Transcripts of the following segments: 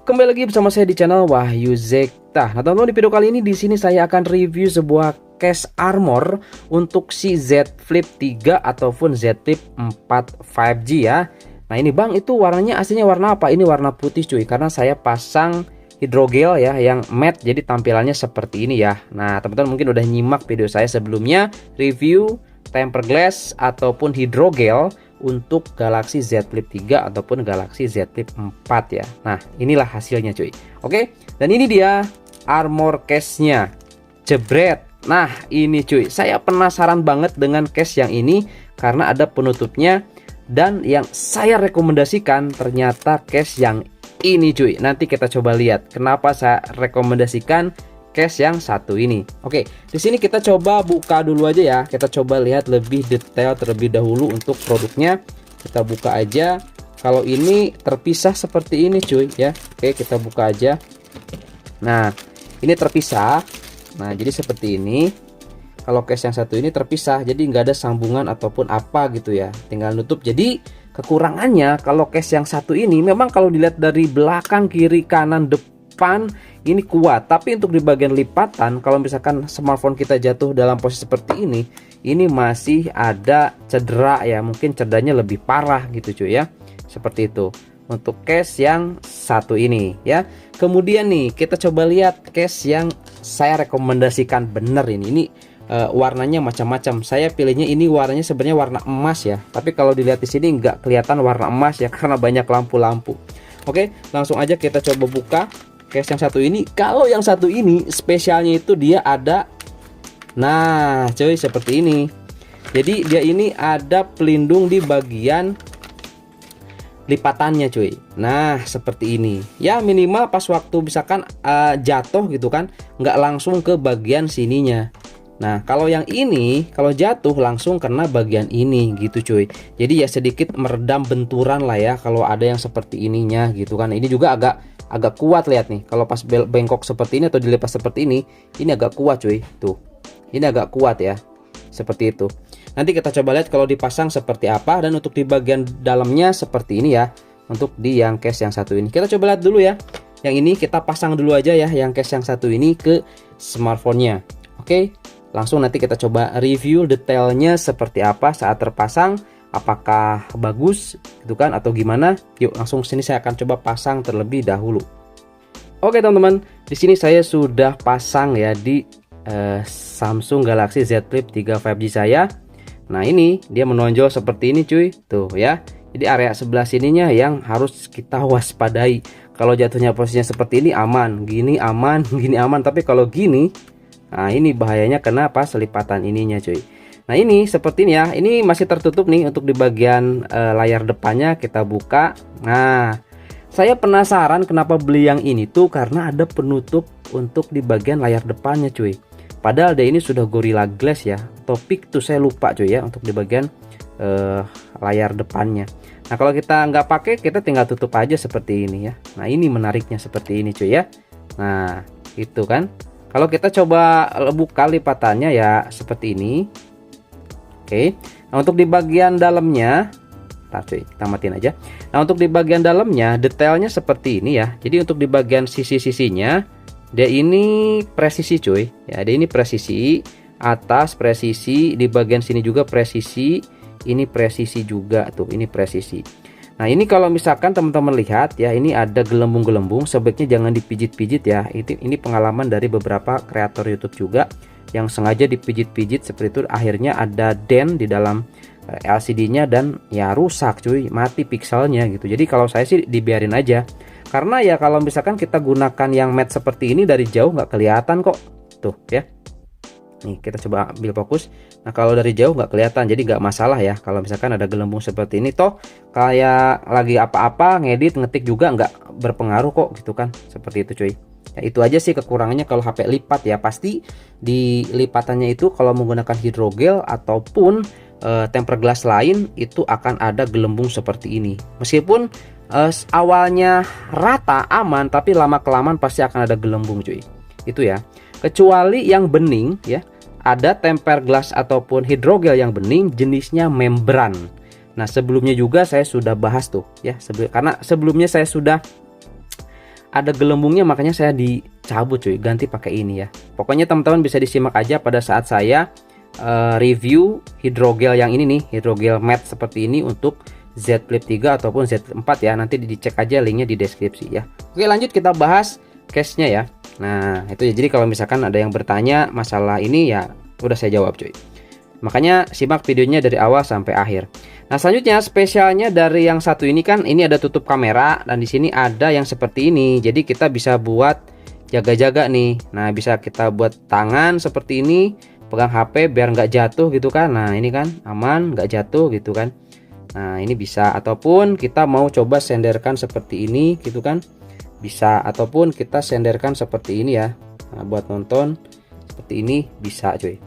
Kembali lagi bersama saya di channel Wahyu Zekta. Nah, teman-teman, di video kali ini di sini saya akan review sebuah case armor untuk si Z Flip 3 ataupun Z Flip 4 5G ya. Nah, ini Bang, itu warnanya aslinya warna apa? Ini warna putih cuy, karena saya pasang hidrogel ya yang matte, jadi tampilannya seperti ini ya. Nah, teman-teman mungkin udah nyimak video saya sebelumnya review tempered glass ataupun hidrogel untuk Galaxy Z Flip 3 ataupun Galaxy Z Flip 4 ya. Nah, inilah hasilnya cuy. Oke, dan ini dia armor case-nya. Jebret. Nah, ini cuy, saya penasaran banget dengan case yang ini karena ada penutupnya, dan yang saya rekomendasikan ternyata case yang ini cuy. Nanti kita coba lihat kenapa saya rekomendasikan case yang satu ini. Oke, di sini kita coba buka dulu aja ya. Kita coba lihat lebih detail terlebih dahulu untuk produknya. Kita buka aja. Kalau ini terpisah seperti ini cuy ya. Oke, kita buka aja. Nah, ini terpisah. Nah, jadi seperti ini. Kalau case yang satu ini terpisah, jadi nggak ada sambungan ataupun apa gitu ya. Tinggal nutup. Jadi kekurangannya kalau case yang satu ini memang kalau dilihat dari belakang, kiri, kanan, depan ini kuat, tapi untuk di bagian lipatan kalau misalkan smartphone kita jatuh dalam posisi seperti ini masih ada cedera ya, mungkin cederanya lebih parah gitu cuy ya. Seperti itu untuk case yang satu ini ya. Kemudian nih kita coba lihat case yang saya rekomendasikan bener ini warnanya macam-macam. Saya pilihnya ini warnanya sebenarnya warna emas ya, tapi kalau dilihat di sini nggak kelihatan warna emas ya karena banyak lampu-lampu. Oke, langsung aja kita coba buka case yang satu ini. Kalau yang satu ini spesialnya itu dia ada, nah cuy, seperti ini. Jadi dia ini ada pelindung di bagian lipatannya cuy. Nah seperti ini ya, minimal pas waktu misalkan jatuh gitu kan nggak langsung ke bagian sininya. Nah kalau yang ini kalau jatuh langsung kena bagian ini gitu cuy. Jadi ya sedikit meredam benturan lah ya kalau ada yang seperti ininya gitu kan. Ini juga agak kuat, lihat nih, kalau pas bengkok seperti ini atau dilepas seperti ini agak kuat cuy. Tuh, ini agak kuat ya, seperti itu. Nanti kita coba lihat kalau dipasang seperti apa, dan untuk di bagian dalamnya seperti ini ya. Untuk di yang case yang satu ini kita coba lihat dulu ya. Yang ini kita pasang dulu aja ya, yang case yang satu ini ke smartphone-nya. Oke, langsung nanti kita coba review detailnya seperti apa saat terpasang. Apakah bagus gitu kan atau gimana? Yuk langsung sini saya akan coba pasang terlebih dahulu. Oke teman-teman, di sini saya sudah pasang ya di Samsung Galaxy Z Flip 3 5G saya. Nah ini dia menonjol seperti ini cuy, tuh ya. Jadi area sebelah sininya yang harus kita waspadai. Kalau jatuhnya posisinya seperti ini aman, gini aman, gini aman. Tapi kalau gini, nah ini bahayanya kena pas lipatan ininya cuy. Nah ini seperti ini ya, ini masih tertutup nih untuk di bagian layar depannya. Kita buka. Nah saya penasaran kenapa beli yang ini tuh, karena ada penutup untuk di bagian layar depannya cuy. Padahal dia ini sudah Gorilla Glass ya, topik tuh saya lupa cuy ya untuk di bagian layar depannya. Nah kalau kita nggak pakai, kita tinggal tutup aja seperti ini ya. Nah ini menariknya seperti ini cuy ya. Nah itu kan, kalau kita coba buka lipatannya ya seperti ini. Oke, nah untuk di bagian dalamnya, cuy, kita matiin aja. Nah untuk di bagian dalamnya detailnya seperti ini ya. Jadi untuk di bagian sisi-sisinya dia ini presisi cuy. Ya, dia ini presisi, atas presisi, di bagian sini juga presisi, ini presisi juga tuh, ini presisi. Nah ini kalau misalkan teman-teman lihat ya, ini ada gelembung-gelembung, sebaiknya jangan dipijit-pijit ya. Ini pengalaman dari beberapa kreator YouTube juga yang sengaja dipijit-pijit seperti itu, akhirnya ada dent di dalam LCD-nya dan ya rusak cuy, mati pixelnya gitu. Jadi kalau saya sih dibiarin aja, karena ya kalau misalkan kita gunakan yang matte seperti ini dari jauh nggak kelihatan kok tuh ya. Nih kita coba ambil fokus. Nah kalau dari jauh nggak kelihatan, jadi nggak masalah ya kalau misalkan ada gelembung seperti ini. Toh kayak lagi apa-apa ngedit ngetik juga nggak berpengaruh kok gitu kan, seperti itu cuy. Ya, itu aja sih kekurangannya kalau HP lipat ya. Pasti di lipatannya itu kalau menggunakan hidrogel ataupun tempered glass lain itu akan ada gelembung seperti ini. Meskipun awalnya rata aman, tapi lama kelamaan pasti akan ada gelembung cuy. Itu ya. Kecuali yang bening ya. Ada tempered glass ataupun hidrogel yang bening jenisnya membran. Nah, sebelumnya juga saya sudah bahas tuh ya, karena sebelumnya saya sudah ada gelembungnya, makanya saya dicabut cuy, ganti pakai ini ya. Pokoknya teman-teman bisa disimak aja pada saat saya review hidrogel yang ini nih, hidrogel matte seperti ini untuk Z Flip 3 ataupun Z Flip 4 ya. Nanti dicek aja linknya di deskripsi ya. Oke, lanjut kita bahas case-nya ya. Nah, itu ya. Jadi kalau misalkan ada yang bertanya masalah ini ya udah saya jawab cuy. Makanya simak videonya dari awal sampai akhir. Nah, selanjutnya spesialnya dari yang satu ini kan, ini ada tutup kamera dan di sini ada yang seperti ini. Jadi kita bisa buat jaga-jaga nih. Nah, bisa kita buat tangan seperti ini, pegang HP biar nggak jatuh gitu kan. Nah, ini kan aman, nggak jatuh gitu kan. Nah, ini bisa, ataupun kita mau coba senderkan seperti ini gitu kan. Bisa, ataupun kita senderkan seperti ini ya. Nah, buat nonton seperti ini bisa cuy.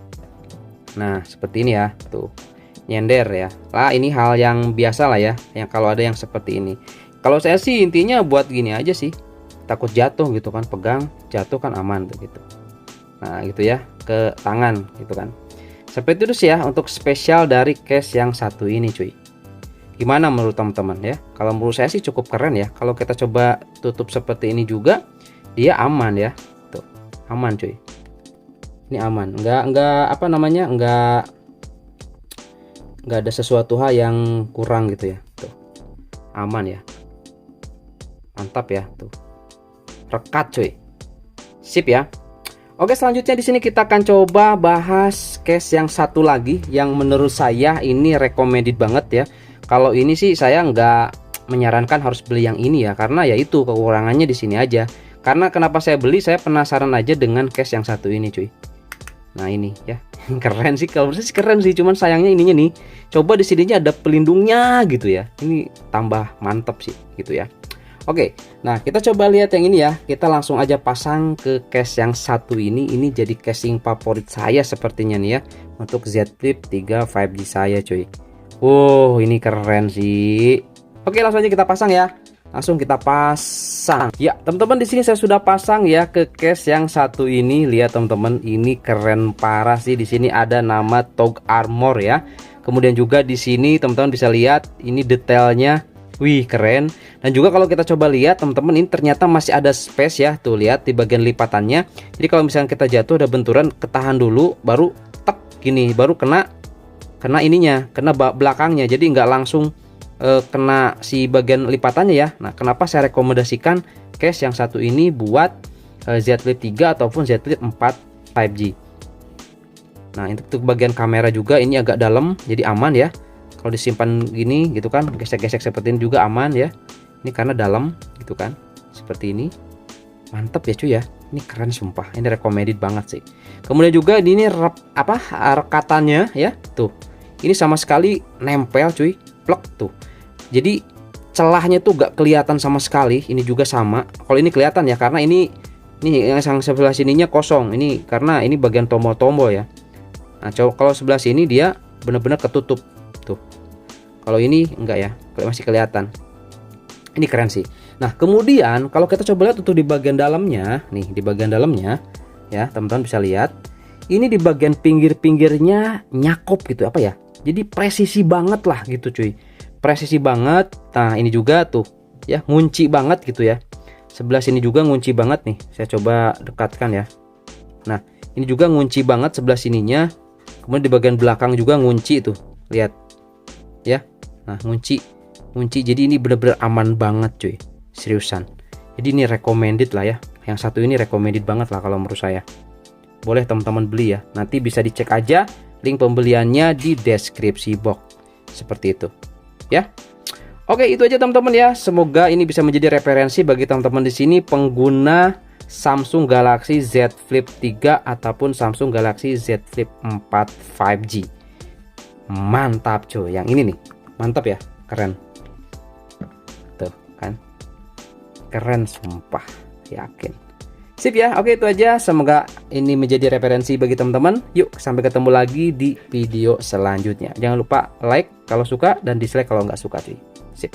Nah, seperti ini ya, tuh nyender ya lah, ini hal yang biasa lah ya, yang kalau ada yang seperti ini. Kalau saya sih intinya buat gini aja sih, takut jatuh gitu kan, pegang jatuh kan aman tuh gitu. Nah gitu ya, ke tangan gitu kan. Seperti itu sih ya untuk spesial dari case yang satu ini cuy. Gimana menurut teman-teman ya? Kalau menurut saya sih cukup keren ya. Kalau kita coba tutup seperti ini juga, dia aman ya, tuh aman cuy. Ini aman, nggak apa namanya, nggak ada sesuatu hal yang kurang gitu ya, tuh aman ya, mantap ya, tuh rekat cuy, sip ya. Oke, selanjutnya di sini kita akan coba bahas case yang satu lagi yang menurut saya ini recommended banget ya. Kalau ini sih saya nggak menyarankan harus beli yang ini ya, karena ya itu kekurangannya di sini aja. Karena kenapa saya beli, saya penasaran aja dengan case yang satu ini cuy. Nah ini ya, keren sih, kalau menurut saya keren sih, cuman sayangnya ininya nih, coba di sininya ada pelindungnya gitu ya, ini tambah mantap sih gitu ya. Oke, nah kita coba lihat yang ini ya, kita langsung aja pasang ke case yang satu ini jadi casing favorit saya sepertinya nih ya, untuk Z Flip 3 5G saya cuy. Wow, ini keren sih. Oke, langsung aja kita pasang ya. Langsung kita pasang. Ya, teman-teman, di sini saya sudah pasang ya ke case yang satu ini. Lihat teman-teman, ini keren parah sih. Di sini ada nama TOG Armor ya. Kemudian juga di sini teman-teman bisa lihat ini detailnya. Wih, keren. Dan juga kalau kita coba lihat teman-teman, ini ternyata masih ada space ya. Tuh lihat di bagian lipatannya. Jadi kalau misalnya kita jatuh ada benturan, ketahan dulu, baru tek gini, baru kena ininya, kena belakangnya. Jadi nggak langsung kena si bagian lipatannya ya. Nah, kenapa saya rekomendasikan case yang satu ini buat Z Flip 3 ataupun Z Flip 4 5G. Nah, untuk bagian kamera juga ini agak dalam, jadi aman ya. Kalau disimpan gini gitu kan, gesek-gesek seperti ini juga aman ya. Ini karena dalam gitu kan, seperti ini. Mantap ya cuy ya. Ini keren sumpah. Ini recommended banget sih. Kemudian juga ini rekatannya ya. Tuh. Ini sama sekali nempel cuy. Plek tuh. Jadi celahnya tuh gak kelihatan sama sekali. Ini juga sama. Kalau ini kelihatan ya, karena ini yang sebelah sininya kosong. Ini karena ini bagian tombol-tombol ya. Nah, kalau sebelah sini dia benar-benar ketutup tuh. Kalau ini enggak ya, masih kelihatan. Ini keren sih. Nah, kemudian kalau kita coba lihat untuk di bagian dalamnya, nih di bagian dalamnya ya, teman-teman bisa lihat. Ini di bagian pinggir-pinggirnya nyakop gitu apa ya? Jadi presisi banget lah gitu cuy. Presisi banget. Nah, ini juga tuh ya, ngunci banget gitu ya. Sebelah sini juga ngunci banget nih. Saya coba dekatkan ya. Nah, ini juga ngunci banget sebelah sininya. Kemudian di bagian belakang juga ngunci tuh. Lihat. Ya. Nah, ngunci. Jadi ini bener-bener aman banget cuy. Seriusan. Jadi ini recommended lah ya. Yang satu ini recommended banget lah kalau menurut saya. Boleh teman-teman beli ya. Nanti bisa dicek aja link pembeliannya di deskripsi box. Seperti itu. Ya. Oke, itu aja teman-teman ya. Semoga ini bisa menjadi referensi bagi teman-teman di sini pengguna Samsung Galaxy Z Flip 3 ataupun Samsung Galaxy Z Flip 4 5G. Mantap cuy. Yang ini nih. Mantap ya. Keren. Tuh kan. Keren sumpah. Yakin. Sip ya. Oke, itu aja. Semoga ini menjadi referensi bagi teman-teman. Yuk, sampai ketemu lagi di video selanjutnya. Jangan lupa like kalau suka dan dislike kalau nggak suka cuy. Sip.